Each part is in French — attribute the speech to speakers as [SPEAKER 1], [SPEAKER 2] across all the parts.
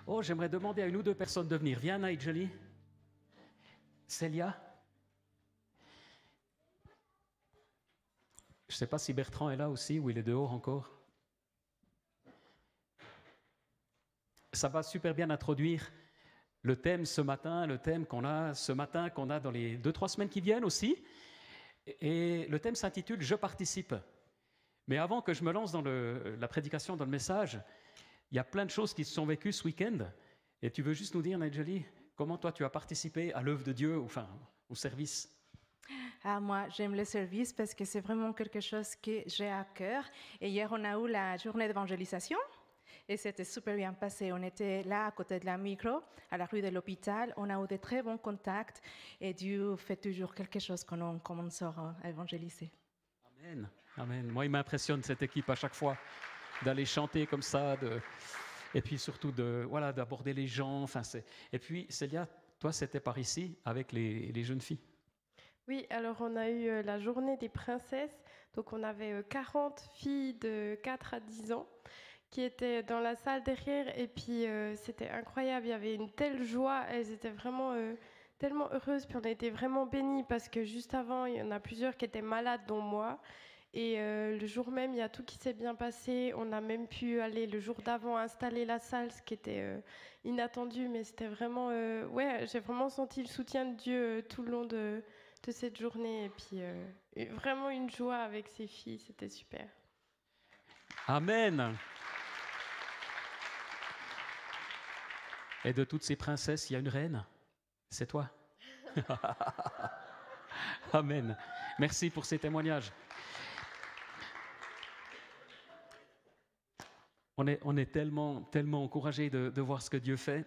[SPEAKER 1] Oh, j'aimerais demander à une ou deux personnes de venir. Viens, Nigeli. Célia. Je ne sais pas si Bertrand est là aussi ou il est dehors encore. Ça va super bien introduire le thème ce matin, le thème qu'on a ce matin, qu'on a dans les 2-3 semaines qui viennent aussi. Et le thème s'intitule « Je participe ». Mais avant que je me lance dans la prédication, dans le message, il y a plein de choses qui se sont vécues ce week-end. Et tu veux juste nous dire, Nigeli, comment toi tu as participé à l'œuvre de Dieu, enfin au service?
[SPEAKER 2] Ah, moi, j'aime le service parce que c'est vraiment quelque chose que j'ai à cœur. Et hier, on a eu la journée d'évangélisation et c'était super bien passé. On était là, à côté de la micro, à la rue de l'hôpital. On a eu de très bons contacts et Dieu fait toujours quelque chose quand on commence à évangéliser.
[SPEAKER 1] Amen. Amen. Moi, il m'impressionne cette équipe à chaque fois d'aller chanter comme ça, et puis surtout d'aborder les gens. Enfin, et puis, Célia, toi, c'était par ici avec les jeunes filles.
[SPEAKER 3] Oui, alors on a eu la journée des princesses. Donc on avait 40 filles de 4 à 10 ans qui étaient dans la salle derrière. Et puis c'était incroyable, il y avait une telle joie. Elles étaient vraiment tellement heureuses. Puis on a été vraiment bénis parce que juste avant, il y en a plusieurs qui étaient malades, dont moi. Et le jour même, il y a tout qui s'est bien passé. On a même pu aller le jour d'avant installer la salle, ce qui était inattendu. Mais c'était vraiment... ouais, j'ai vraiment senti le soutien de Dieu tout le long de cette journée. Et puis vraiment une joie avec ces filles, c'était super.
[SPEAKER 1] Amen. Et de toutes ces princesses, il y a une reine. C'est toi. Amen. Merci pour ces témoignages. On est tellement encouragés de voir ce que Dieu fait.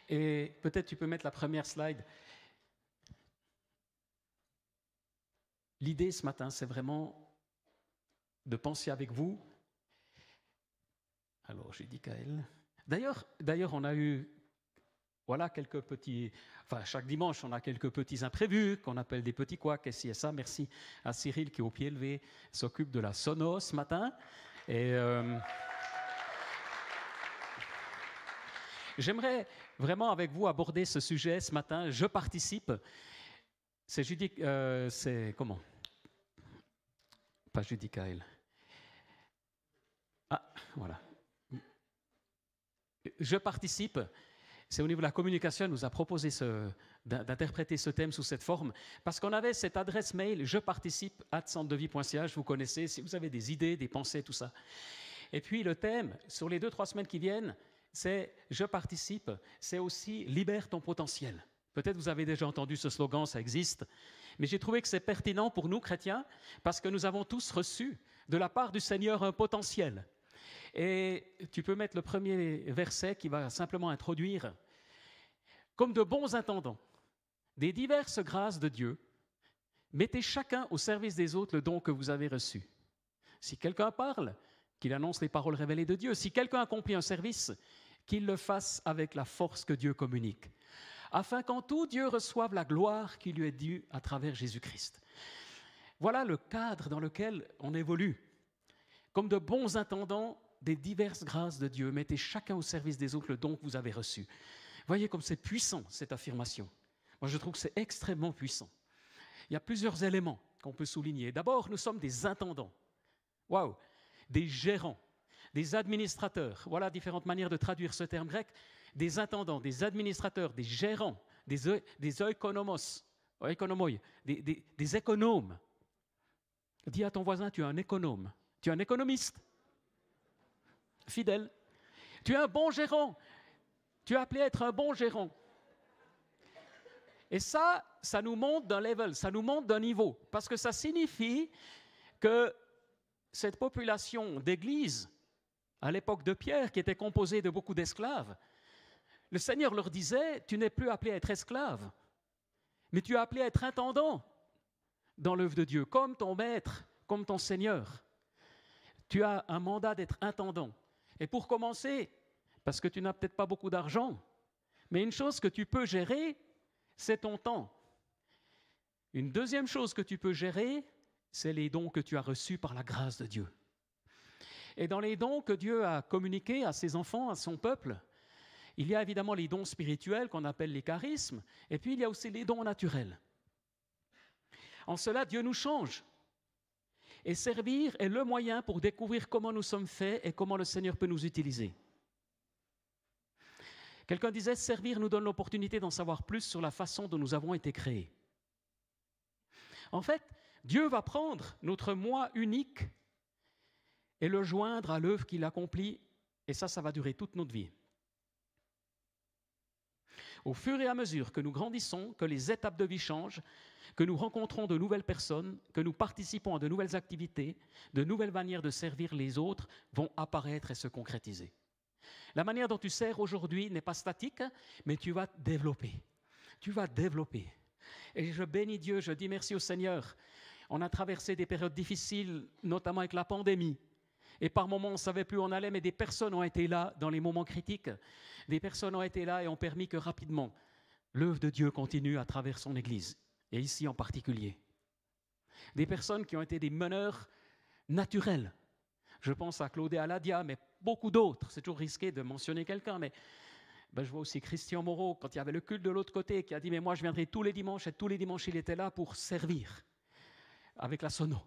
[SPEAKER 1] Et peut-être tu peux mettre la première slide. L'idée ce matin, c'est vraiment de penser avec vous. Alors, j'ai dit Kaël. D'ailleurs, on a eu quelques petits... Enfin, chaque dimanche, on a quelques petits imprévus qu'on appelle des petits couacs, et ci et ça. Merci à Cyril qui, au pied levé, s'occupe de la sono ce matin. Et j'aimerais vraiment avec vous aborder ce sujet ce matin. Je participe. C'est Judy... c'est comment? Pas Judy Kaël. Ah, voilà. Je participe. C'est au niveau de la communication, elle nous a proposé d'interpréter ce thème sous cette forme, parce qu'on avait cette adresse mail, je participe @centredevie.ch, vous connaissez, si vous avez des idées, des pensées, tout ça. Et puis le thème, sur les 2-3 semaines qui viennent, c'est je participe, c'est aussi libère ton potentiel. Peut-être vous avez déjà entendu ce slogan, ça existe, mais j'ai trouvé que c'est pertinent pour nous, chrétiens, parce que nous avons tous reçu de la part du Seigneur un potentiel. Et tu peux mettre le premier verset qui va simplement introduire. Comme de bons intendants des diverses grâces de Dieu, mettez chacun au service des autres le don que vous avez reçu. Si quelqu'un parle, qu'il annonce les paroles révélées de Dieu. Si quelqu'un accomplit un service, qu'il le fasse avec la force que Dieu communique, afin qu'en tout Dieu reçoive la gloire qui lui est due à travers Jésus-Christ. Voilà le cadre dans lequel on évolue. Comme de bons intendants des diverses grâces de Dieu, mettez chacun au service des autres le don que vous avez reçu. Voyez comme c'est puissant, cette affirmation. Moi, je trouve que c'est extrêmement puissant. Il y a plusieurs éléments qu'on peut souligner. D'abord, nous sommes des intendants. Waouh! Des gérants, des administrateurs. Voilà différentes manières de traduire ce terme grec. Des intendants, des administrateurs, des gérants, des oikonomos, des économes. Dis à ton voisin, tu es un économe. Tu es un économiste. Fidèle. Tu es un bon gérant. Tu es appelé à être un bon gérant. Et ça nous monte d'un level, ça nous monte d'un niveau. Parce que ça signifie que cette population d'église, à l'époque de Pierre, qui était composée de beaucoup d'esclaves, le Seigneur leur disait, tu n'es plus appelé à être esclave, mais tu es appelé à être intendant dans l'œuvre de Dieu, comme ton maître, comme ton Seigneur. Tu as un mandat d'être intendant. Et pour commencer, parce que tu n'as peut-être pas beaucoup d'argent, mais une chose que tu peux gérer, c'est ton temps. Une deuxième chose que tu peux gérer, c'est les dons que tu as reçus par la grâce de Dieu. Et dans les dons que Dieu a communiqués à ses enfants, à son peuple, Il y a évidemment les dons spirituels qu'on appelle les charismes, et puis il y a aussi les dons naturels. En cela, Dieu nous change. Et servir est le moyen pour découvrir comment nous sommes faits et comment le Seigneur peut nous utiliser. Quelqu'un disait, servir nous donne l'opportunité d'en savoir plus sur la façon dont nous avons été créés. En fait, Dieu va prendre notre moi unique et le joindre à l'œuvre qu'il accomplit, et ça va durer toute notre vie. Au fur et à mesure que nous grandissons, que les étapes de vie changent, que nous rencontrons de nouvelles personnes, que nous participons à de nouvelles activités, de nouvelles manières de servir les autres vont apparaître et se concrétiser. La manière dont tu sers aujourd'hui n'est pas statique, mais tu vas développer. Tu vas développer. Et je bénis Dieu, je dis merci au Seigneur. On a traversé des périodes difficiles, notamment avec la pandémie. Et par moments, on ne savait plus où on allait, mais des personnes ont été là dans les moments critiques. Des personnes ont été là et ont permis que rapidement, l'œuvre de Dieu continue à travers son Église, et ici en particulier. Des personnes qui ont été des meneurs naturels. Je pense à Claude et à Ladia, mais beaucoup d'autres. C'est toujours risqué de mentionner quelqu'un, mais je vois aussi Christian Moreau, quand il y avait le culte de l'autre côté, qui a dit « mais moi je viendrai tous les dimanches », et tous les dimanches il était là pour servir, avec la sono.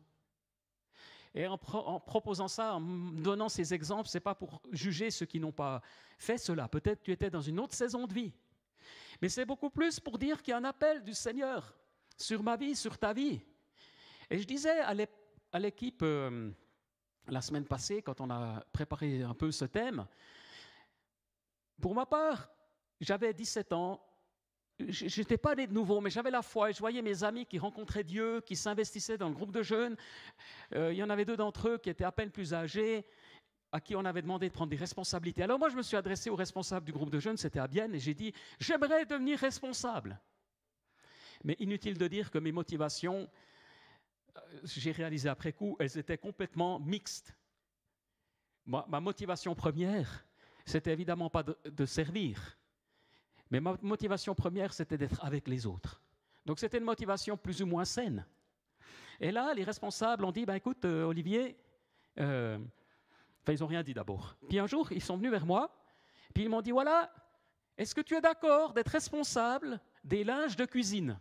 [SPEAKER 1] Et en proposant ça, en donnant ces exemples, ce n'est pas pour juger ceux qui n'ont pas fait cela. Peut-être tu étais dans une autre saison de vie. Mais c'est beaucoup plus pour dire qu'il y a un appel du Seigneur sur ma vie, sur ta vie. Et je disais à l'équipe la semaine passée, quand on a préparé un peu ce thème, pour ma part, j'avais 17 ans, je n'étais pas né de nouveau, mais j'avais la foi et je voyais mes amis qui rencontraient Dieu, qui s'investissaient dans le groupe de jeunes. Il y en avait 2 d'entre eux qui étaient à peine plus âgés, à qui on avait demandé de prendre des responsabilités. Alors moi, je me suis adressé au responsable du groupe de jeunes, c'était à Bienne, et j'ai dit « j'aimerais devenir responsable ». Mais inutile de dire que mes motivations, j'ai réalisé après coup, elles étaient complètement mixtes. Ma motivation première, c'était évidemment pas de servir. Mais ma motivation première, c'était d'être avec les autres. Donc c'était une motivation plus ou moins saine. Et là, les responsables ont dit, écoute, Olivier, ils n'ont rien dit d'abord. Puis un jour, ils sont venus vers moi, puis ils m'ont dit, voilà, est-ce que tu es d'accord d'être responsable des linges de cuisine ?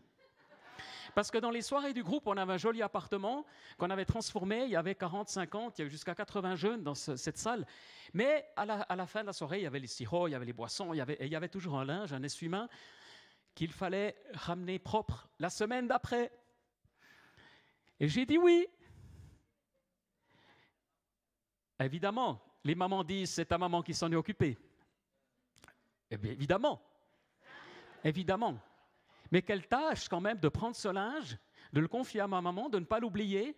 [SPEAKER 1] Parce que dans les soirées du groupe, on avait un joli appartement qu'on avait transformé. Il y avait 40, 50, il y avait jusqu'à 80 jeunes dans cette salle. Mais à la fin de la soirée, il y avait les sirops, il y avait les boissons, il y avait toujours un linge, un essuie-main qu'il fallait ramener propre la semaine d'après. Et j'ai dit oui. Évidemment, les mamans disent, c'est ta maman qui s'en est occupée. Eh bien, évidemment. Évidemment. Mais quelle tâche quand même de prendre ce linge, de le confier à ma maman, de ne pas l'oublier,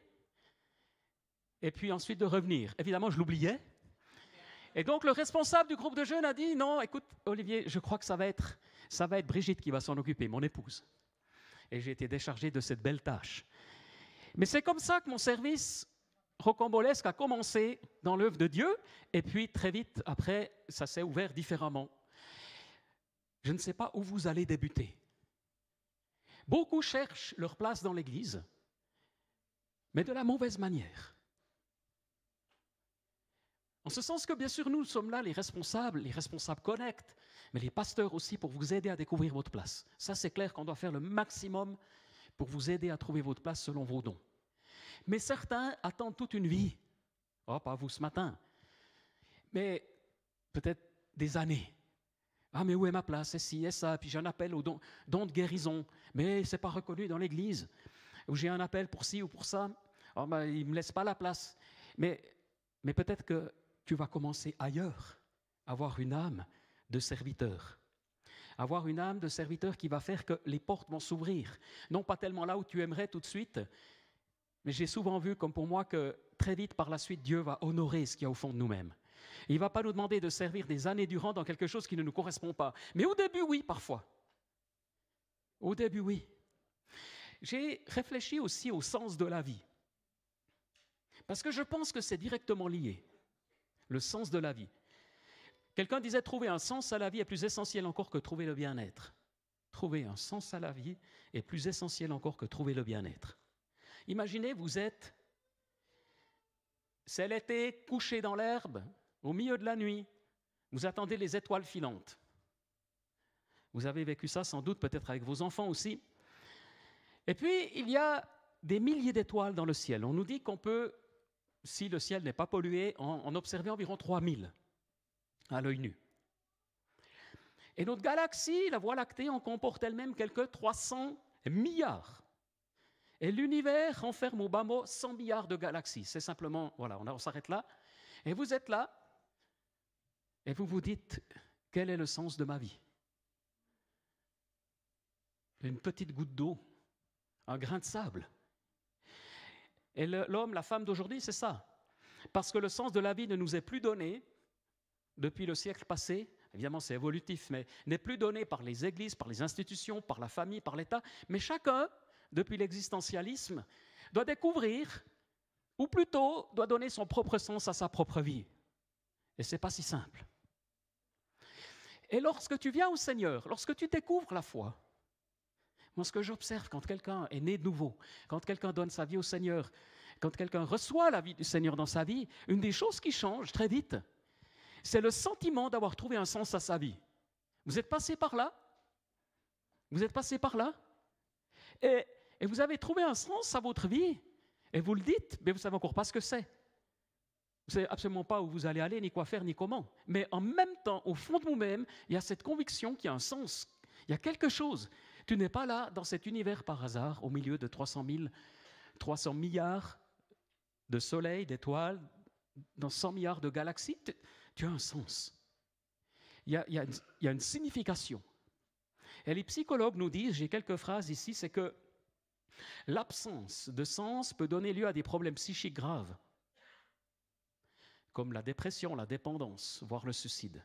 [SPEAKER 1] et puis ensuite de revenir. Évidemment, je l'oubliais. Et donc le responsable du groupe de jeunes a dit, non, écoute Olivier, je crois que ça va être Brigitte qui va s'en occuper, mon épouse. Et j'ai été déchargé de cette belle tâche. Mais c'est comme ça que mon service rocambolesque a commencé dans l'œuvre de Dieu, et puis très vite après, ça s'est ouvert différemment. Je ne sais pas où vous allez débuter. Beaucoup cherchent leur place dans l'Église, mais de la mauvaise manière. En ce sens que, bien sûr, nous sommes là, les responsables connectent, mais les pasteurs aussi pour vous aider à découvrir votre place. Ça, c'est clair qu'on doit faire le maximum pour vous aider à trouver votre place selon vos dons. Mais certains attendent toute une vie. Oh, pas vous ce matin, mais peut-être des années. Ah, mais où est ma place? Et ci et ça. Puis j'ai un appel au don de guérison, mais ce n'est pas reconnu dans l'Église. Ou j'ai un appel pour ci ou pour ça. Oh, il ne me laisse pas la place. Mais peut-être que tu vas commencer ailleurs, avoir une âme de serviteur. Avoir une âme de serviteur qui va faire que les portes vont s'ouvrir. Non pas tellement là où tu aimerais tout de suite, mais j'ai souvent vu, comme pour moi, que très vite par la suite, Dieu va honorer ce qu'il y a au fond de nous-mêmes. Il ne va pas nous demander de servir des années durant dans quelque chose qui ne nous correspond pas. Mais au début, oui, parfois. Au début, oui. J'ai réfléchi aussi au sens de la vie. Parce que je pense que c'est directement lié. Le sens de la vie. Quelqu'un disait, trouver un sens à la vie est plus essentiel encore que trouver le bien-être. Trouver un sens à la vie est plus essentiel encore que trouver le bien-être. Imaginez, c'est l'été, couché dans l'herbe, au milieu de la nuit, vous attendez les étoiles filantes. Vous avez vécu ça sans doute, peut-être avec vos enfants aussi. Et puis, il y a des milliers d'étoiles dans le ciel. On nous dit qu'on peut, si le ciel n'est pas pollué, en observer environ 3000 à l'œil nu. Et notre galaxie, la Voie lactée, en comporte elle-même quelques 300 milliards. Et l'univers renferme au bas mot 100 milliards de galaxies. C'est simplement, voilà, on s'arrête là. Et vous êtes là, et vous vous dites, quel est le sens de ma vie? Une petite goutte d'eau, un grain de sable. Et l'homme, la femme d'aujourd'hui, c'est ça. Parce que le sens de la vie ne nous est plus donné depuis le siècle passé. Évidemment, c'est évolutif, mais n'est plus donné par les églises, par les institutions, par la famille, par l'État. Mais chacun, depuis l'existentialisme, doit découvrir, ou plutôt doit donner son propre sens à sa propre vie. Et ce n'est pas si simple. Et lorsque tu viens au Seigneur, lorsque tu découvres la foi, moi ce que j'observe quand quelqu'un est né de nouveau, quand quelqu'un donne sa vie au Seigneur, quand quelqu'un reçoit la vie du Seigneur dans sa vie, une des choses qui change très vite, c'est le sentiment d'avoir trouvé un sens à sa vie. Vous êtes passé par là? Vous êtes passé par là? Et vous avez trouvé un sens à votre vie, et vous le dites, mais vous ne savez encore pas ce que c'est. Vous ne savez absolument pas où vous allez aller, ni quoi faire, ni comment. Mais en même temps, au fond de vous-même, il y a cette conviction qu'il y a un sens. Il y a quelque chose. Tu n'es pas là dans cet univers par hasard, au milieu de 300 milliards de soleils, d'étoiles, dans 100 milliards de galaxies. Tu as un sens. Il y a une signification. Et les psychologues nous disent, j'ai quelques phrases ici, c'est que l'absence de sens peut donner lieu à des problèmes psychiques graves, comme la dépression, la dépendance, voire le suicide.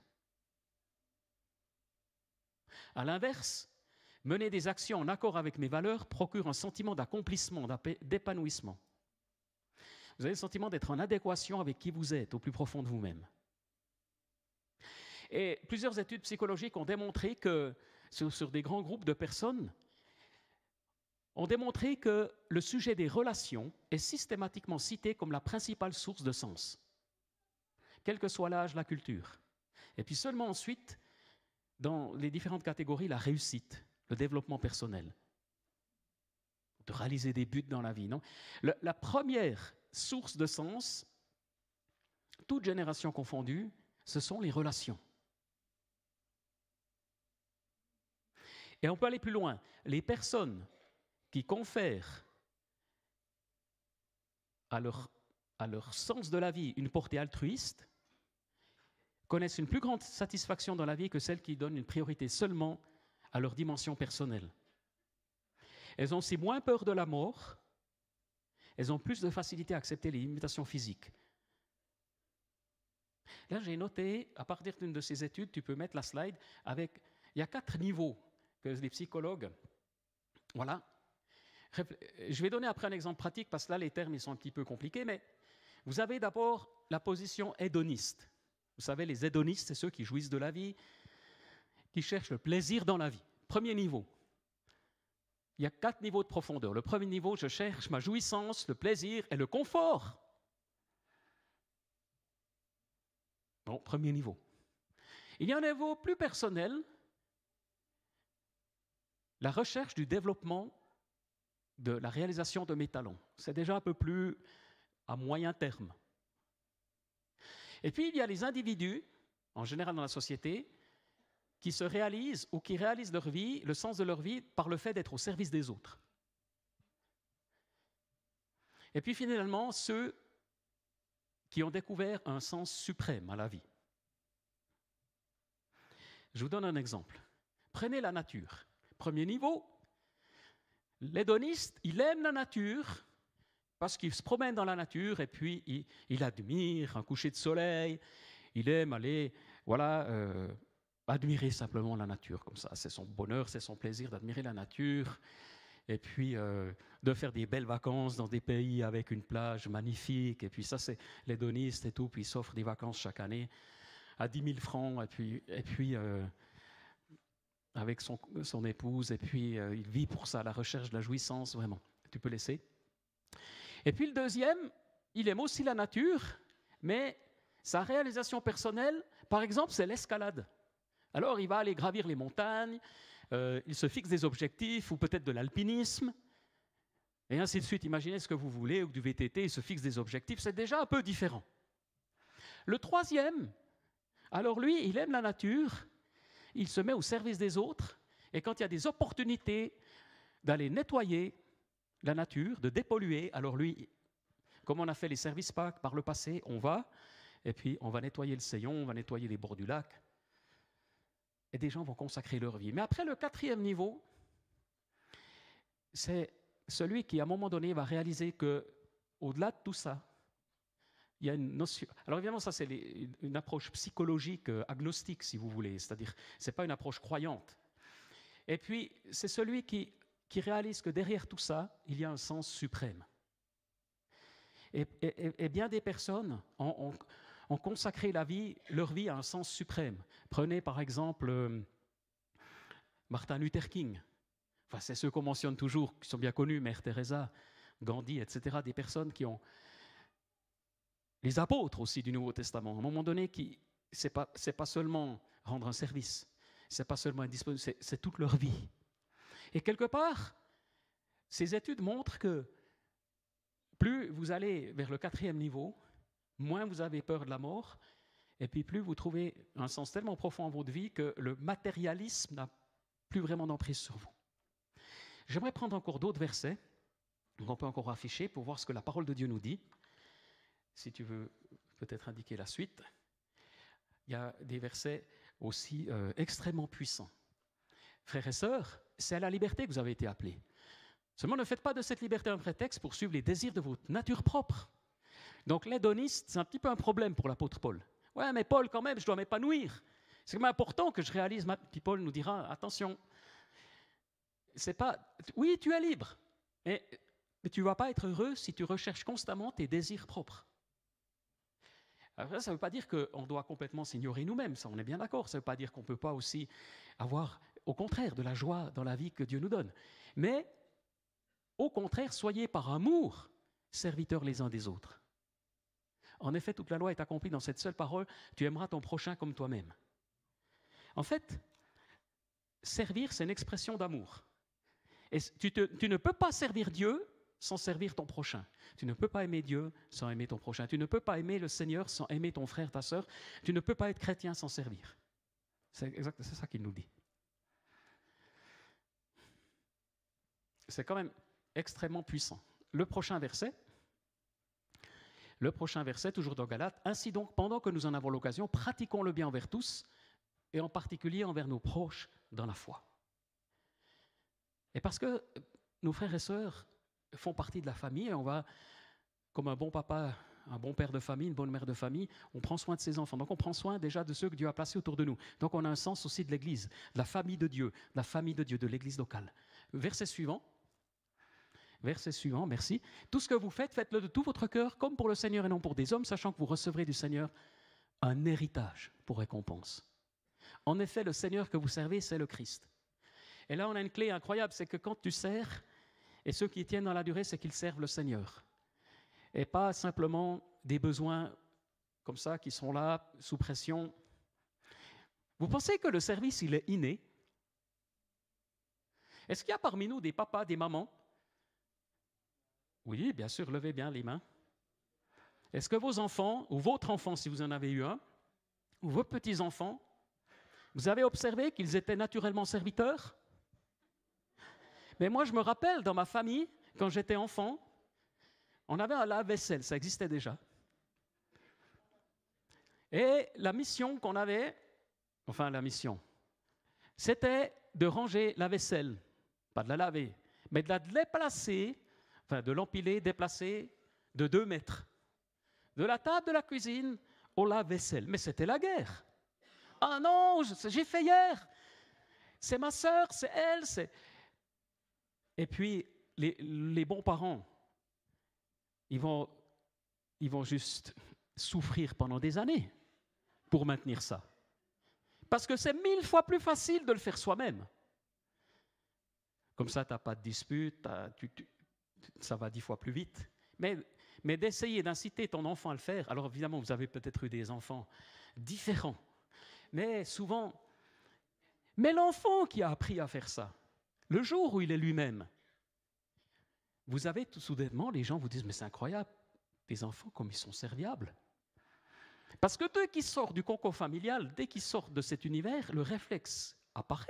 [SPEAKER 1] À l'inverse, mener des actions en accord avec mes valeurs procure un sentiment d'accomplissement, d'épanouissement. Vous avez le sentiment d'être en adéquation avec qui vous êtes, au plus profond de vous-même. Et plusieurs études psychologiques ont démontré que, sur des grands groupes de personnes, ont démontré que le sujet des relations est systématiquement cité comme la principale source de sens, quel que soit l'âge, la culture. Et puis seulement ensuite, dans les différentes catégories, la réussite, le développement personnel, de réaliser des buts dans la vie. Non ? La première source de sens, toute génération confondue, ce sont les relations. Et on peut aller plus loin. Les personnes qui confèrent à leur sens de la vie une portée altruiste connaissent une plus grande satisfaction dans la vie que celles qui donnent une priorité seulement à leur dimension personnelle. Elles ont aussi moins peur de la mort, elles ont plus de facilité à accepter les limitations physiques. Là, j'ai noté, à partir d'une de ces études, tu peux mettre la slide, il y a 4 niveaux que les psychologues, voilà. Je vais donner après un exemple pratique, parce que là, les termes ils sont un petit peu compliqués, mais vous avez d'abord la position hédoniste. Vous savez, les hédonistes, c'est ceux qui jouissent de la vie, qui cherchent le plaisir dans la vie. Premier niveau. Il y a 4 niveaux de profondeur. Le premier niveau, je cherche ma jouissance, le plaisir et le confort. Bon, premier niveau. Il y a un niveau plus personnel, la recherche du développement de la réalisation de mes talents. C'est déjà un peu plus à moyen terme. Et puis, il y a les individus, en général dans la société, qui se réalisent ou qui réalisent leur vie, le sens de leur vie, par le fait d'être au service des autres. Et puis, finalement, ceux qui ont découvert un sens suprême à la vie. Je vous donne un exemple. Prenez la nature. Premier niveau, l'hédoniste, il aime la nature parce qu'il se promène dans la nature et puis il admire un coucher de soleil, il aime aller, admirer simplement la nature comme ça. C'est son bonheur, c'est son plaisir d'admirer la nature et puis de faire des belles vacances dans des pays avec une plage magnifique. Et puis ça, c'est l'hédoniste et tout, puis il s'offre des vacances chaque année à 10 000 francs et puis avec son épouse, et puis il vit pour ça, la recherche de la jouissance, vraiment. Tu peux laisser. Et puis le deuxième, il aime aussi la nature, mais sa réalisation personnelle, par exemple, c'est l'escalade. Alors il va aller gravir les montagnes, il se fixe des objectifs, ou peut-être de l'alpinisme, et ainsi de suite. Imaginez ce que vous voulez, ou du VTT, il se fixe des objectifs, c'est déjà un peu différent. Le troisième, alors lui, il aime la nature, il se met au service des autres, et quand il y a des opportunités d'aller nettoyer la nature, de dépolluer, alors lui, comme on a fait les services PAC par le passé, on va, et puis on va nettoyer le Seillon, on va nettoyer les bords du lac, et des gens vont consacrer leur vie. Mais après, le quatrième niveau, c'est celui qui, à un moment donné, va réaliser qu'au-delà de tout ça, il y a une notion. Alors évidemment, ça c'est une approche psychologique agnostique, si vous voulez, c'est-à-dire c'est pas une approche croyante. Et puis c'est celui qui réalise que derrière tout ça, il y a un sens suprême. Et bien des personnes ont consacré leur vie à un sens suprême. Prenez par exemple Martin Luther King. Enfin, c'est ceux qu'on mentionne toujours, qui sont bien connus, Mère Teresa, Gandhi, etc. Des personnes qui ont les apôtres aussi du Nouveau Testament, à un moment donné, c'est pas seulement rendre un service, c'est pas seulement être disponible, c'est toute leur vie. Et quelque part, ces études montrent que plus vous allez vers le quatrième niveau, moins vous avez peur de la mort, et puis plus vous trouvez un sens tellement profond en votre vie que le matérialisme n'a plus vraiment d'emprise sur vous. J'aimerais prendre encore d'autres versets qu'on peut encore afficher pour voir ce que la parole de Dieu nous dit. Si tu veux peut-être indiquer la suite, il y a des versets aussi extrêmement puissants. Frères et sœurs, c'est à la liberté que vous avez été appelés. Seulement ne faites pas de cette liberté un prétexte pour suivre les désirs de votre nature propre. Donc l'hédoniste, c'est un petit peu un problème pour l'apôtre Paul. Ouais, mais Paul, quand même, je dois m'épanouir. C'est quand même important que je réalise. Puis Paul nous dira, attention, c'est pas. Oui, tu es libre, mais tu ne vas pas être heureux si tu recherches constamment tes désirs propres. Alors ça ne veut pas dire qu'on doit complètement s'ignorer nous-mêmes, ça on est bien d'accord. Ça ne veut pas dire qu'on ne peut pas aussi avoir, au contraire, de la joie dans la vie que Dieu nous donne. Mais, au contraire, soyez par amour serviteurs les uns des autres. En effet, toute la loi est accomplie dans cette seule parole, tu aimeras ton prochain comme toi-même. En fait, servir, c'est une expression d'amour. Et tu ne peux pas servir Dieu sans servir ton prochain. Tu ne peux pas aimer Dieu sans aimer ton prochain. Tu ne peux pas aimer le Seigneur sans aimer ton frère, ta sœur. Tu ne peux pas être chrétien sans servir. C'est ça qu'il nous dit. C'est quand même extrêmement puissant. Le prochain verset, toujours dans Galates, « Ainsi donc, pendant que nous en avons l'occasion, pratiquons le bien envers tous, et en particulier envers nos proches dans la foi. » Et parce que nos frères et sœurs font partie de la famille, et on va, comme un bon papa, un bon père de famille, une bonne mère de famille, on prend soin de ses enfants. Donc on prend soin déjà de ceux que Dieu a placés autour de nous. Donc on a un sens aussi de l'Église, de la famille de Dieu, de l'Église locale. Verset suivant, merci. « Tout ce que vous faites, faites-le de tout votre cœur, comme pour le Seigneur et non pour des hommes, sachant que vous recevrez du Seigneur un héritage pour récompense. » En effet, le Seigneur que vous servez, c'est le Christ. Et là, on a une clé incroyable, c'est que quand tu sers, et ceux qui tiennent dans la durée, c'est qu'ils servent le Seigneur. Et pas simplement des besoins comme ça qui sont là, sous pression. Vous pensez que le service, il est inné? Est-ce qu'il y a parmi nous des papas, des mamans? Oui, bien sûr, levez bien les mains. Est-ce que vos enfants, ou votre enfant, si vous en avez eu un, ou vos petits-enfants, vous avez observé qu'ils étaient naturellement serviteurs? Mais moi, je me rappelle, dans ma famille, quand j'étais enfant, on avait un lave-vaisselle, ça existait déjà. Et la mission qu'on avait, c'était de ranger la vaisselle, pas de la laver, mais de la déplacer, de l'empiler, déplacer de 2 mètres. De la table de la cuisine au lave-vaisselle. Mais c'était la guerre. Ah non, j'ai fait hier. C'est ma sœur, c'est elle, c'est... Et puis, les bons parents, ils vont juste souffrir pendant des années pour maintenir ça. Parce que c'est 1000 fois plus facile de le faire soi-même. Comme ça, tu n'as pas de dispute, ça va 10 fois plus vite. Mais d'essayer d'inciter ton enfant à le faire, alors évidemment, vous avez peut-être eu des enfants différents, mais souvent, Mais l'enfant qui a appris à faire ça, le jour où il est lui-même, vous avez tout soudainement, les gens vous disent, mais c'est incroyable, les enfants comme ils sont serviables. Parce que dès qu'ils sortent du cocon familial, dès qu'ils sortent de cet univers, le réflexe apparaît.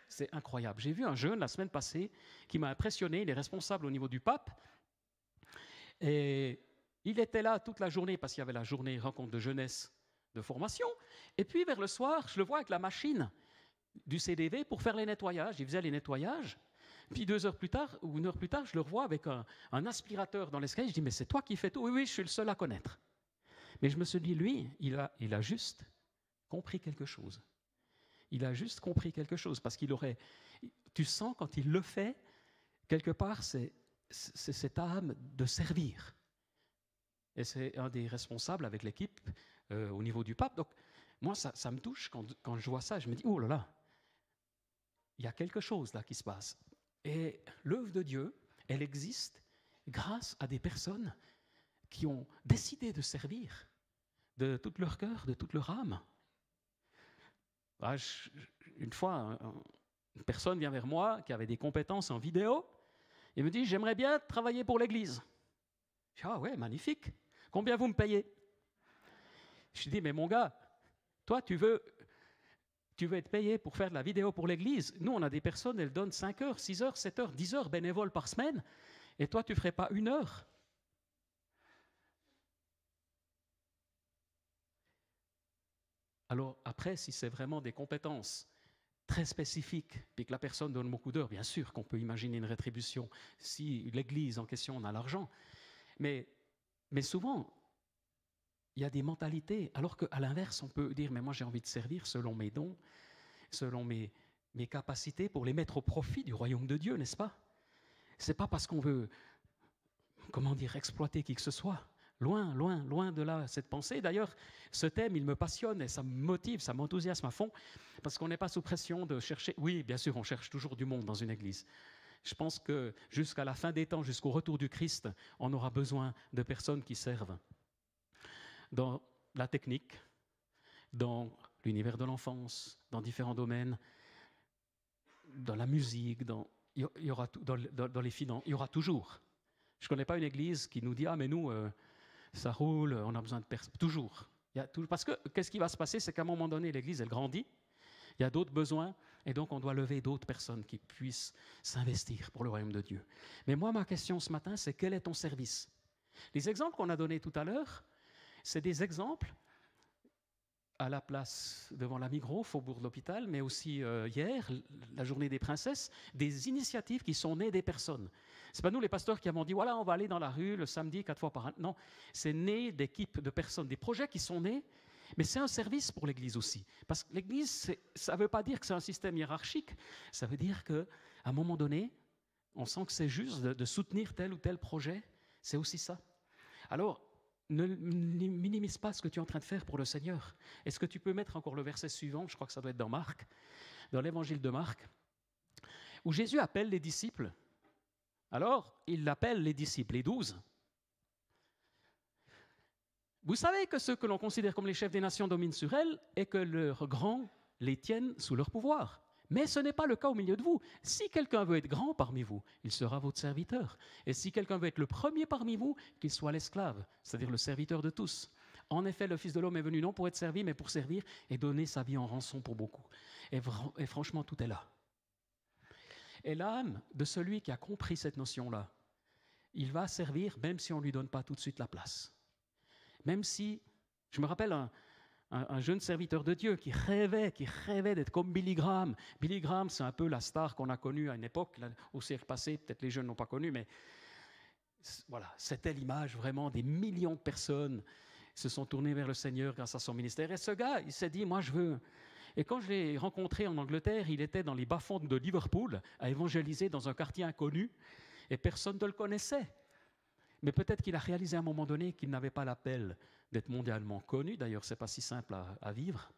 [SPEAKER 1] C'est incroyable. J'ai vu un jeune la semaine passée qui m'a impressionné, il est responsable au niveau du pape, et il était là toute la journée parce qu'il y avait la journée rencontre de jeunesse de formation, et puis vers le soir, je le vois avec la machine du CDV pour faire les nettoyages. Il faisait les nettoyages, puis 2 heures plus tard, ou 1 heure plus tard, je le revois avec un aspirateur dans l'escalier. Je dis, mais c'est toi qui fais tout? Oui, oui, je suis le seul à connaître. Mais je me suis dit, lui, il a juste compris quelque chose. Il a juste compris quelque chose, parce qu'il aurait... Tu sens quand il le fait, quelque part, c'est cette âme de servir. Et c'est un des responsables avec l'équipe au niveau du pape. Donc, moi, ça me touche quand je vois ça. Je me dis, oh là là, il y a quelque chose là qui se passe. Et l'œuvre de Dieu, elle existe grâce à des personnes qui ont décidé de servir de tout leur cœur, de toute leur âme. Une fois, une personne vient vers moi qui avait des compétences en vidéo et me dit, j'aimerais bien travailler pour l'Église. Je dis, ah ouais, magnifique. Combien vous me payez? Je dis, mais mon gars, toi, tu veux être payé pour faire de la vidéo pour l'Église. Nous, on a des personnes, elles donnent 5 heures, 6 heures, 7 heures, 10 heures bénévoles par semaine. Et toi, tu ne ferais pas 1 heure. Alors après, si c'est vraiment des compétences très spécifiques, puis que la personne donne beaucoup d'heures, bien sûr qu'on peut imaginer une rétribution si l'Église en question en a l'argent. Mais souvent, il y a des mentalités, alors qu'à l'inverse, on peut dire, mais moi j'ai envie de servir selon mes dons, selon mes capacités, pour les mettre au profit du royaume de Dieu, n'est-ce pas? Ce n'est pas parce qu'on veut, exploiter qui que ce soit. Loin, loin, loin de là, cette pensée. D'ailleurs, ce thème, il me passionne et ça me motive, ça m'enthousiasme à fond, parce qu'on n'est pas sous pression de chercher... Oui, bien sûr, on cherche toujours du monde dans une église. Je pense que jusqu'à la fin des temps, jusqu'au retour du Christ, on aura besoin de personnes qui servent dans la technique, dans l'univers de l'enfance, dans différents domaines, dans la musique, dans les finances, il y aura toujours. Je ne connais pas une église qui nous dit « Ah, mais nous, ça roule, on a besoin de personnes. » Toujours. Parce que qu'est-ce qui va se passer? C'est qu'à un moment donné, l'église, elle grandit, il y a d'autres besoins, et donc on doit lever d'autres personnes qui puissent s'investir pour le royaume de Dieu. Mais moi, ma question ce matin, c'est quel est ton service? Les exemples qu'on a donnés tout à l'heure, c'est des exemples à la place devant la Migros, faubourg de l'hôpital, mais aussi hier, la journée des princesses, des initiatives qui sont nées des personnes. Ce n'est pas nous les pasteurs qui avons dit, voilà, on va aller dans la rue le samedi 4 fois par an. Non, c'est né d'équipes de personnes, des projets qui sont nés, mais c'est un service pour l'Église aussi. Parce que l'Église, ça ne veut pas dire que c'est un système hiérarchique, ça veut dire qu'à un moment donné, on sent que c'est juste de soutenir tel ou tel projet, c'est aussi ça. Alors, ne minimise pas ce que tu es en train de faire pour le Seigneur. Est-ce que tu peux mettre encore le verset suivant? Je crois que ça doit être dans Marc, dans l'évangile de Marc, où Jésus appelle les disciples. Alors, il appelle les disciples, les 12. Vous savez que ceux que l'on considère comme les chefs des nations dominent sur elles et que leurs grands les tiennent sous leur pouvoir. Mais ce n'est pas le cas au milieu de vous. Si quelqu'un veut être grand parmi vous, il sera votre serviteur. Et si quelqu'un veut être le premier parmi vous, qu'il soit l'esclave, c'est-à-dire le serviteur de tous. En effet, le Fils de l'homme est venu non pour être servi, mais pour servir et donner sa vie en rançon pour beaucoup. Et franchement, tout est là. Et l'âme de celui qui a compris cette notion-là, il va servir même si on ne lui donne pas tout de suite la place. Même si, je me rappelle un jeune serviteur de Dieu qui rêvait d'être comme Billy Graham. Billy Graham, c'est un peu la star qu'on a connue à une époque, là, au siècle passé, peut-être les jeunes n'ont pas connu, mais voilà, c'était l'image vraiment des millions de personnes se sont tournées vers le Seigneur grâce à son ministère. Et ce gars, il s'est dit, moi je veux... Et quand je l'ai rencontré en Angleterre, il était dans les bas-fonds de Liverpool, à évangéliser dans un quartier inconnu, et personne ne le connaissait. Mais peut-être qu'il a réalisé à un moment donné qu'il n'avait pas l'appel d'être mondialement connu, d'ailleurs ce n'est pas si simple à vivre,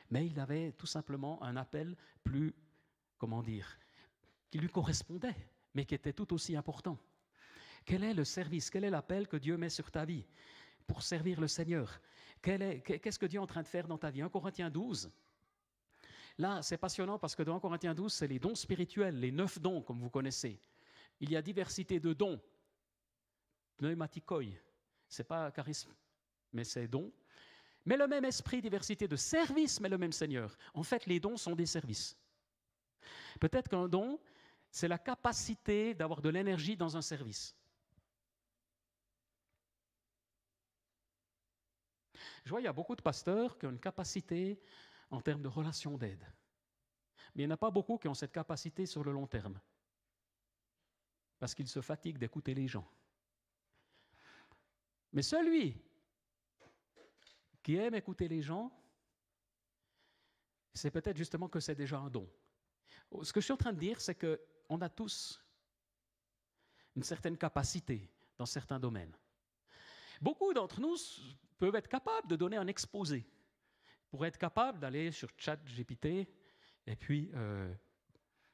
[SPEAKER 1] mais il avait tout simplement un appel plus, qui lui correspondait, mais qui était tout aussi important. Quel est le service, quel est l'appel que Dieu met sur ta vie pour servir le Seigneur? Qu'est-ce que Dieu est en train de faire dans ta vie? 1 Corinthiens 12, Là, c'est passionnant parce que dans Corinthiens 12, c'est les dons spirituels, les 9 dons, comme vous connaissez. Il y a diversité de dons. Pneumatikoi, ce n'est pas charisme, mais c'est dons. Mais le même esprit, diversité de services, mais le même Seigneur. En fait, les dons sont des services. Peut-être qu'un don, c'est la capacité d'avoir de l'énergie dans un service. Je vois, il y a beaucoup de pasteurs qui ont une capacité en termes de relation d'aide. Mais il n'y en a pas beaucoup qui ont cette capacité sur le long terme. Parce qu'ils se fatiguent d'écouter les gens. Mais celui qui aime écouter les gens, c'est peut-être justement que c'est déjà un don. Ce que je suis en train de dire, c'est qu'on a tous une certaine capacité dans certains domaines. Beaucoup d'entre nous peuvent être capables de donner un exposé, pour être capables d'aller sur ChatGPT et puis,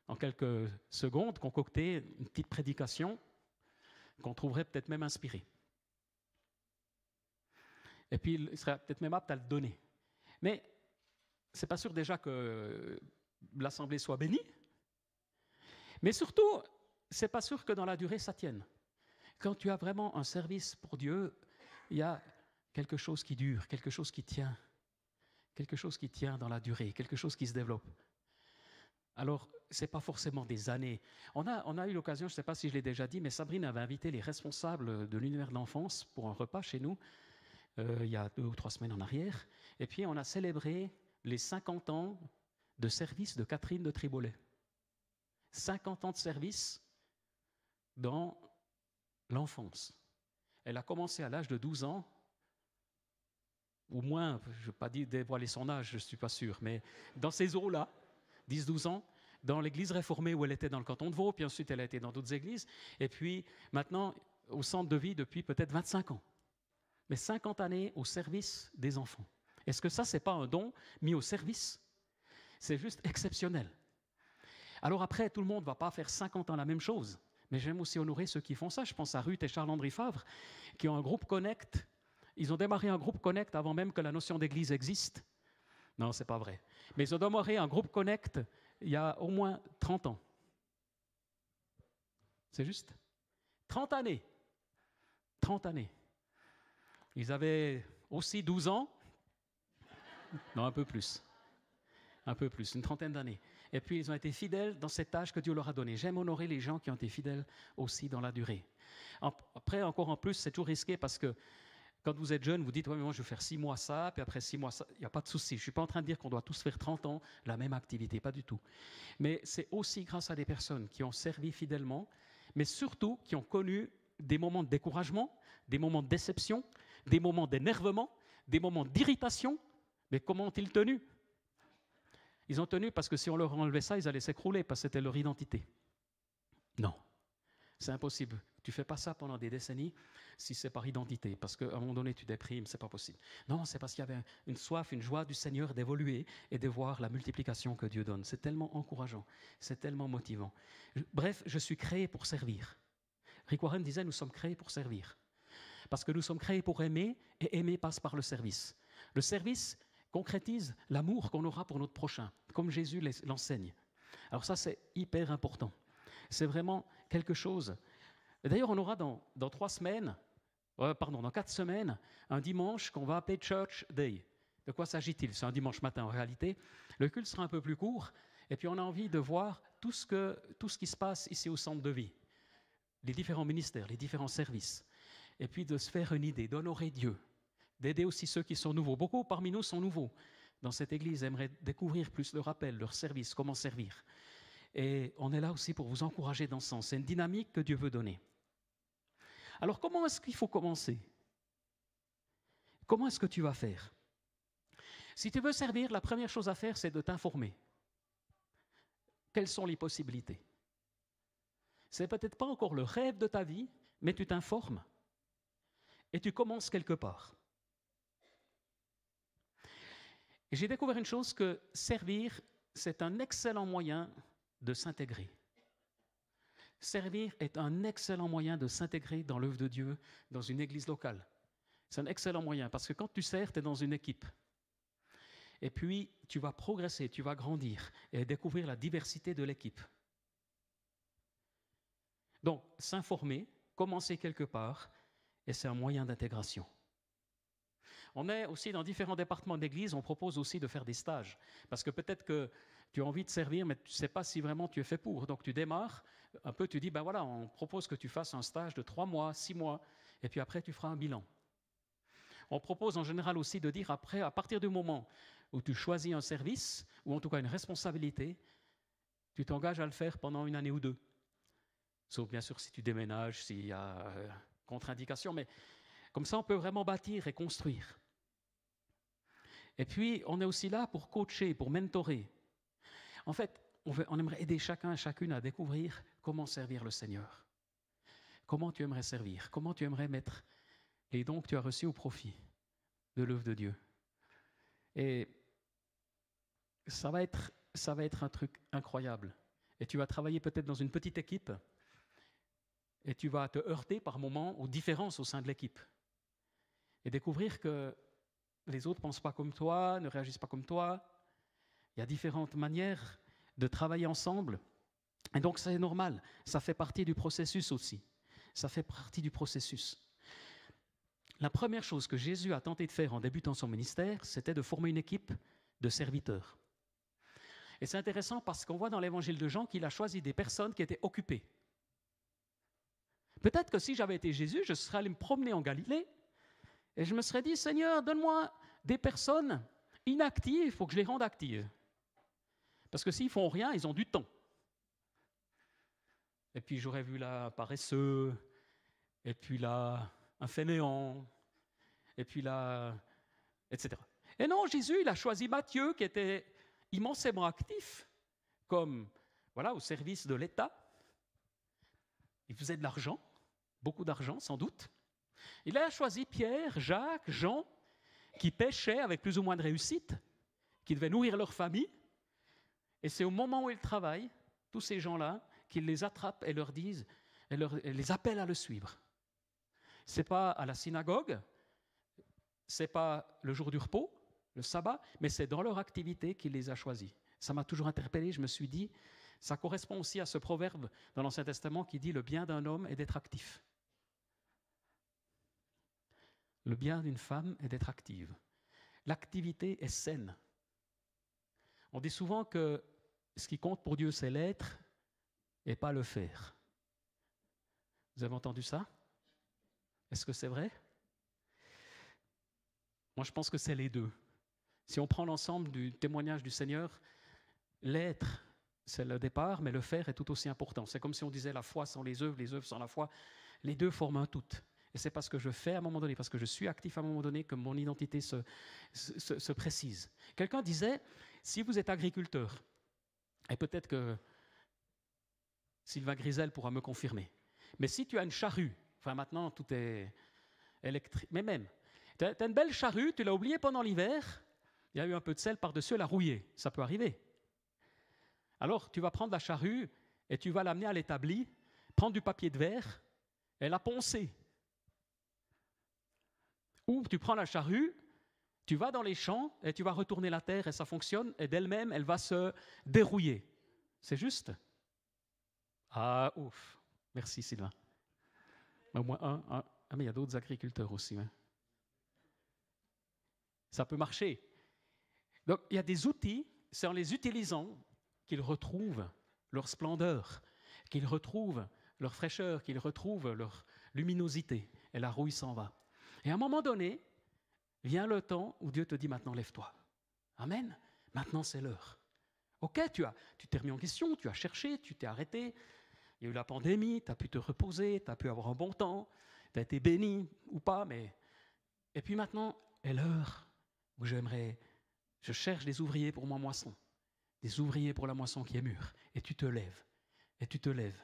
[SPEAKER 1] en quelques secondes, concocter une petite prédication qu'on trouverait peut-être même inspirée. Et puis, il serait peut-être même apte à le donner. Mais ce n'est pas sûr déjà que l'Assemblée soit bénie. Mais surtout, ce n'est pas sûr que dans la durée, ça tienne. Quand tu as vraiment un service pour Dieu, il y a quelque chose qui dure, quelque chose qui tient dans la durée, quelque chose qui se développe. Alors, ce n'est pas forcément des années. On a eu l'occasion, je ne sais pas si je l'ai déjà dit, mais Sabrine avait invité les responsables de l'univers de l'enfance pour un repas chez nous, il y a 2 ou 3 semaines en arrière. Et puis, on a célébré les 50 ans de service de Catherine de Tribolet. 50 ans de service dans l'enfance. Elle a commencé à l'âge de 12 ans, ou moins, je ne veux pas dire dévoiler son âge, je ne suis pas sûr, mais dans ces eaux-là, 10-12 ans, dans l'église réformée où elle était dans le canton de Vaud, puis ensuite elle a été dans d'autres églises, et puis maintenant au centre de vie depuis peut-être 25 ans. Mais 50 années au service des enfants. Est-ce que ça, ce n'est pas un don mis au service? C'est juste exceptionnel. Alors après, tout le monde ne va pas faire 50 ans la même chose, mais j'aime aussi honorer ceux qui font ça. Je pense à Ruth et Charles-André Favre, qui ont un groupe Connect. Ils ont démarré un groupe Connect avant même que la notion d'église existe. Non, ce n'est pas vrai. Mais ils ont démarré un groupe Connect il y a au moins 30 ans. C'est juste 30 années. 30 années. Ils avaient aussi 12 ans. Non, un peu plus. Un peu plus, une trentaine d'années. Et puis, ils ont été fidèles dans cet âge que Dieu leur a donné. J'aime honorer les gens qui ont été fidèles aussi dans la durée. Après, encore en plus, c'est toujours risqué parce que quand vous êtes jeune, vous dites, ouais, mais moi, je vais faire 6 mois ça, puis après 6 mois ça. Il n'y a pas de souci. Je ne suis pas en train de dire qu'on doit tous faire 30 ans la même activité, pas du tout. Mais c'est aussi grâce à des personnes qui ont servi fidèlement, mais surtout qui ont connu des moments de découragement, des moments de déception, des moments d'énervement, des moments d'irritation. Mais comment ont-ils tenu? Ils ont tenu parce que si on leur enlevait ça, ils allaient s'écrouler parce que c'était leur identité. Non, c'est impossible. Tu ne fais pas ça pendant des décennies si c'est par identité, parce qu'à un moment donné, tu déprimes, c'est pas possible. Non, c'est parce qu'il y avait une soif, une joie du Seigneur d'évoluer et de voir la multiplication que Dieu donne. C'est tellement encourageant, c'est tellement motivant. Bref, je suis créé pour servir. Rick Warren disait, nous sommes créés pour servir. Parce que nous sommes créés pour aimer, et aimer passe par le service. Le service concrétise l'amour qu'on aura pour notre prochain, comme Jésus l'enseigne. Alors ça, c'est hyper important. C'est vraiment quelque chose. D'ailleurs, on aura dans 4 semaines, un dimanche qu'on va appeler Church Day. De quoi s'agit-il? C'est un dimanche matin en réalité. Le culte sera un peu plus court, et puis on a envie de voir tout ce qui se passe ici au centre de vie. Les différents ministères, les différents services. Et puis de se faire une idée, d'honorer Dieu. D'aider aussi ceux qui sont nouveaux. Beaucoup parmi nous sont nouveaux dans cette église, aimeraient découvrir plus leur appel, leur service, comment servir. Et on est là aussi pour vous encourager dans ce sens. C'est une dynamique que Dieu veut donner. Alors comment est-ce qu'il faut commencer? Comment est-ce que tu vas faire? Si tu veux servir, la première chose à faire, c'est de t'informer. Quelles sont les possibilités? Ce n'est peut-être pas encore le rêve de ta vie, mais tu t'informes et tu commences quelque part. Et j'ai découvert une chose, que servir, c'est un excellent moyen de s'intégrer. Servir est un excellent moyen de s'intégrer dans l'œuvre de Dieu, dans une église locale. C'est un excellent moyen, parce que quand tu sers, tu es dans une équipe. Et puis, tu vas progresser, tu vas grandir et découvrir la diversité de l'équipe. Donc, s'informer, commencer quelque part, et c'est un moyen d'intégration. On est aussi dans différents départements de l'Église, on propose aussi de faire des stages. Parce que peut-être que tu as envie de servir, mais tu ne sais pas si vraiment tu es fait pour. Donc tu démarres, un peu tu dis, ben voilà, on propose que tu fasses un stage de 3 mois, 6 mois, et puis après tu feras un bilan. On propose en général aussi de dire après, à partir du moment où tu choisis un service, ou en tout cas une responsabilité, tu t'engages à le faire pendant 1 année ou 2. Sauf bien sûr si tu déménages, s'il y a contre-indication, mais comme ça on peut vraiment bâtir et construire. Et puis on est aussi là pour coacher, pour mentorer. En fait, on aimerait aider chacun et chacune à découvrir comment servir le Seigneur. Comment tu aimerais servir? Comment tu aimerais mettre les dons que tu as reçus au profit de l'œuvre de Dieu? Et ça va être un truc incroyable. Et tu vas travailler peut-être dans une petite équipe et tu vas te heurter par moments aux différences au sein de l'équipe. Et découvrir que les autres ne pensent pas comme toi, ne réagissent pas comme toi. Il y a différentes manières de travailler ensemble. Et donc, c'est normal. Ça fait partie du processus aussi. Ça fait partie du processus. La première chose que Jésus a tenté de faire en débutant son ministère, c'était de former une équipe de serviteurs. Et c'est intéressant parce qu'on voit dans l'évangile de Jean qu'il a choisi des personnes qui étaient occupées. Peut-être que si j'avais été Jésus, je serais allé me promener en Galilée et je me serais dit, Seigneur, donne-moi des personnes inactives, il faut que je les rende actives. Parce que s'ils font rien, ils ont du temps. Et puis j'aurais vu là un paresseux, et puis là un fainéant, et puis là, etc. Et non, Jésus, il a choisi Matthieu, qui était immensément actif, comme, voilà, au service de l'État. Il faisait de l'argent, beaucoup d'argent sans doute. Il a choisi Pierre, Jacques, Jean, qui pêchaient avec plus ou moins de réussite, qui devaient nourrir leur famille. Et c'est au moment où ils travaillent, tous ces gens-là, qu'ils les attrapent et leur disent, et les appellent à le suivre. Ce n'est pas à la synagogue, ce n'est pas le jour du repos, le sabbat, mais c'est dans leur activité qu'il les a choisis. Ça m'a toujours interpellé, je me suis dit, ça correspond aussi à ce proverbe dans l'Ancien Testament qui dit « le bien d'un homme est d'être actif ». Le bien d'une femme est d'être active. L'activité est saine. On dit souvent que ce qui compte pour Dieu, c'est l'être et pas le faire. Vous avez entendu ça? Est-ce que c'est vrai? Moi, je pense que c'est les deux. Si on prend l'ensemble du témoignage du Seigneur, l'être, c'est le départ, mais le faire est tout aussi important. C'est comme si on disait la foi sans les œuvres sans la foi. Les deux forment un tout. Et c'est parce que je fais à un moment donné, parce que je suis actif à un moment donné, que mon identité se précise. Quelqu'un disait, si vous êtes agriculteur, et peut-être que Sylvain Grisel pourra me confirmer, mais si tu as une charrue, enfin maintenant tout est électrique, mais même, tu as une belle charrue, tu l'as oubliée pendant l'hiver, il y a eu un peu de sel par-dessus, elle a rouillé, ça peut arriver. Alors tu vas prendre la charrue et tu vas l'amener à l'établi, prendre du papier de verre et la poncer. Ou tu prends la charrue, tu vas dans les champs et tu vas retourner la terre et ça fonctionne et d'elle-même, elle va se dérouiller. C'est juste? Ah, ouf. Merci Sylvain. Au moins un. Ah, mais il y a d'autres agriculteurs aussi. Hein. Ça peut marcher. Donc, il y a des outils, c'est en les utilisant qu'ils retrouvent leur splendeur, qu'ils retrouvent leur fraîcheur, qu'ils retrouvent leur luminosité. Et la rouille s'en va. Et à un moment donné, vient le temps où Dieu te dit maintenant lève-toi. Amen. Maintenant c'est l'heure. Ok, tu t'es remis en question, tu as cherché, tu t'es arrêté. Il y a eu la pandémie, tu as pu te reposer, tu as pu avoir un bon temps, tu as été béni ou pas, mais... Et puis maintenant est l'heure où je cherche des ouvriers pour ma moisson, des ouvriers pour la moisson qui est mûre. Et tu te lèves, et tu te lèves,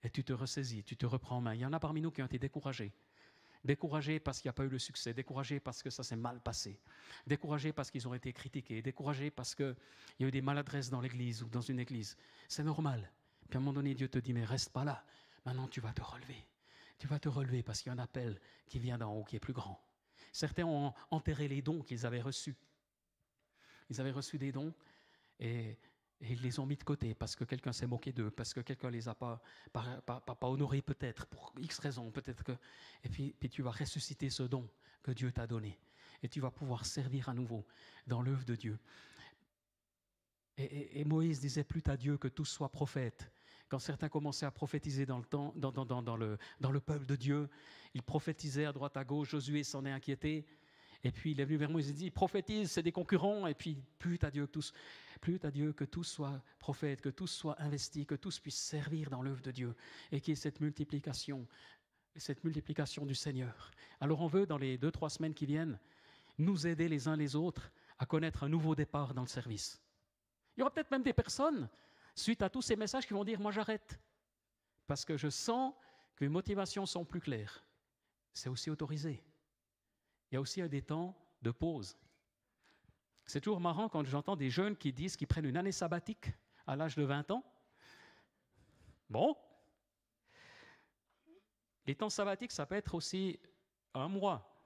[SPEAKER 1] et tu te ressaisis, tu te reprends en main. Il y en a parmi nous qui ont été découragés. Découragés parce qu'il n'y a pas eu le succès, découragés parce que ça s'est mal passé, découragés parce qu'ils ont été critiqués, découragés parce qu'il y a eu des maladresses dans l'église ou dans une église. C'est normal. Puis à un moment donné, Dieu te dit, mais reste pas là. Maintenant, tu vas te relever. Tu vas te relever parce qu'il y a un appel qui vient d'en haut, qui est plus grand. Certains ont enterré les dons qu'ils avaient reçus. Ils avaient reçu des dons et ils les ont mis de côté parce que quelqu'un s'est moqué d'eux, parce que quelqu'un les a pas honorés peut-être, pour X raisons, peut-être que... Et puis tu vas ressusciter ce don que Dieu t'a donné. Et tu vas pouvoir servir à nouveau dans l'œuvre de Dieu. Et Moïse disait plus à Dieu que tous soient prophètes. Quand certains commençaient à prophétiser dans le peuple de Dieu, ils prophétisaient à droite à gauche, Josué s'en est inquiété. Et puis il est venu vers moi, il s'est dit, prophétise, c'est des concurrents. Et puis plus à Dieu que tous soient prophètes, que tous soient investis, que tous puissent servir dans l'œuvre de Dieu. Et qu'il y ait cette multiplication du Seigneur. Alors on veut, dans les 2-3 semaines qui viennent, nous aider les uns les autres à connaître un nouveau départ dans le service. Il y aura peut-être même des personnes, suite à tous ces messages, qui vont dire, moi j'arrête. Parce que je sens que mes motivations sont plus claires. C'est aussi autorisé. Il y a aussi des temps de pause. C'est toujours marrant quand j'entends des jeunes qui disent qu'ils prennent une année sabbatique à l'âge de 20 ans. Bon. Les temps sabbatiques, ça peut être aussi 1 mois,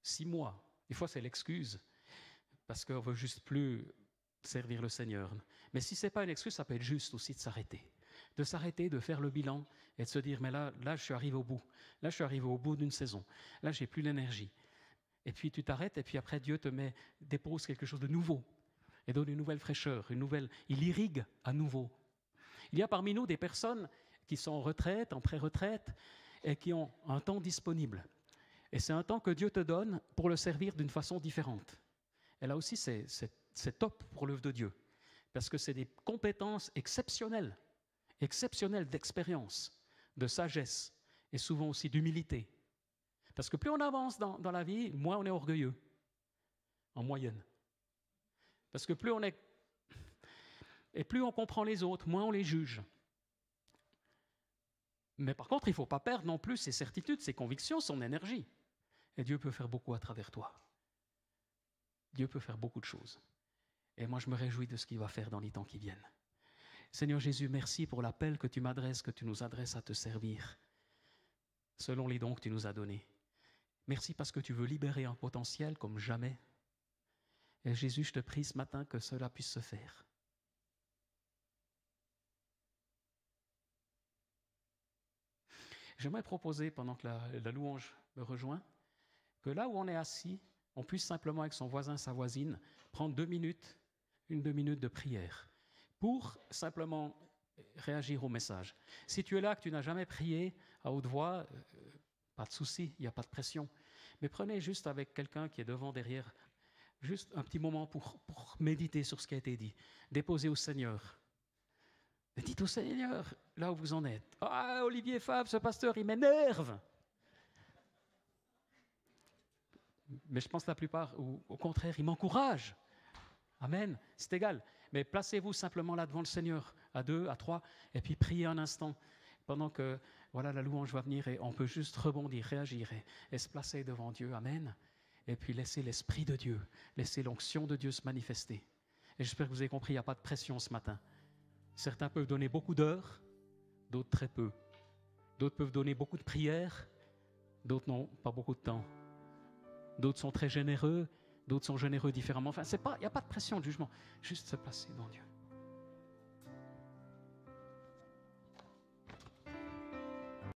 [SPEAKER 1] 6 mois. Des fois, c'est l'excuse, parce qu'on ne veut juste plus servir le Seigneur. Mais si ce n'est pas une excuse, ça peut être juste aussi de s'arrêter. De s'arrêter, de faire le bilan et de se dire, mais là, je suis arrivé au bout. Là, je suis arrivé au bout d'une saison. Là, je n'ai plus l'énergie. Et puis, tu t'arrêtes et puis après, Dieu te dépose quelque chose de nouveau et donne une nouvelle fraîcheur, il irrigue à nouveau. Il y a parmi nous des personnes qui sont en retraite, en pré-retraite et qui ont un temps disponible. Et c'est un temps que Dieu te donne pour le servir d'une façon différente. Et là aussi, c'est top pour l'œuvre de Dieu parce que c'est des compétences exceptionnelles d'expérience, de sagesse et souvent aussi d'humilité. Parce que plus on avance dans la vie, moins on est orgueilleux, en moyenne. Parce que plus on comprend les autres, moins on les juge. Mais par contre, il ne faut pas perdre non plus ses certitudes, ses convictions, son énergie. Et Dieu peut faire beaucoup à travers toi. Dieu peut faire beaucoup de choses. Et moi, je me réjouis de ce qu'il va faire dans les temps qui viennent. Seigneur Jésus, merci pour l'appel que tu m'adresses, que tu nous adresses à te servir, selon les dons que tu nous as donnés. Merci parce que tu veux libérer un potentiel comme jamais. Et Jésus, je te prie ce matin que cela puisse se faire. J'aimerais proposer, pendant que la louange me rejoint, que là où on est assis, on puisse simplement avec son voisin, sa voisine, prendre 2 minutes, 1-2 minutes de prière, pour simplement réagir au message. Si tu es là, que tu n'as jamais prié à haute voix, pas de souci, il n'y a pas de pression. Mais prenez juste avec quelqu'un qui est devant, derrière, juste un petit moment pour méditer sur ce qui a été dit. Déposez au Seigneur. Et dites au Seigneur, là où vous en êtes. Ah, Olivier Favre, ce pasteur, il m'énerve. Mais je pense que la plupart, ou au contraire, il m'encourage. Amen, c'est égal. Mais placez-vous simplement là devant le Seigneur, à 2, à 3, et puis priez un instant, pendant que la louange va venir, et on peut juste rebondir, réagir, et se placer devant Dieu. Amen. Et puis laisser l'Esprit de Dieu, laisser l'onction de Dieu se manifester. Et j'espère que vous avez compris, il n'y a pas de pression ce matin. Certains peuvent donner beaucoup d'heures, d'autres très peu. D'autres peuvent donner beaucoup de prières, d'autres n'ont pas beaucoup de temps. D'autres sont très généreux, d'autres sont généreux différemment. Enfin, il n'y a pas de pression de jugement, juste se placer devant Dieu.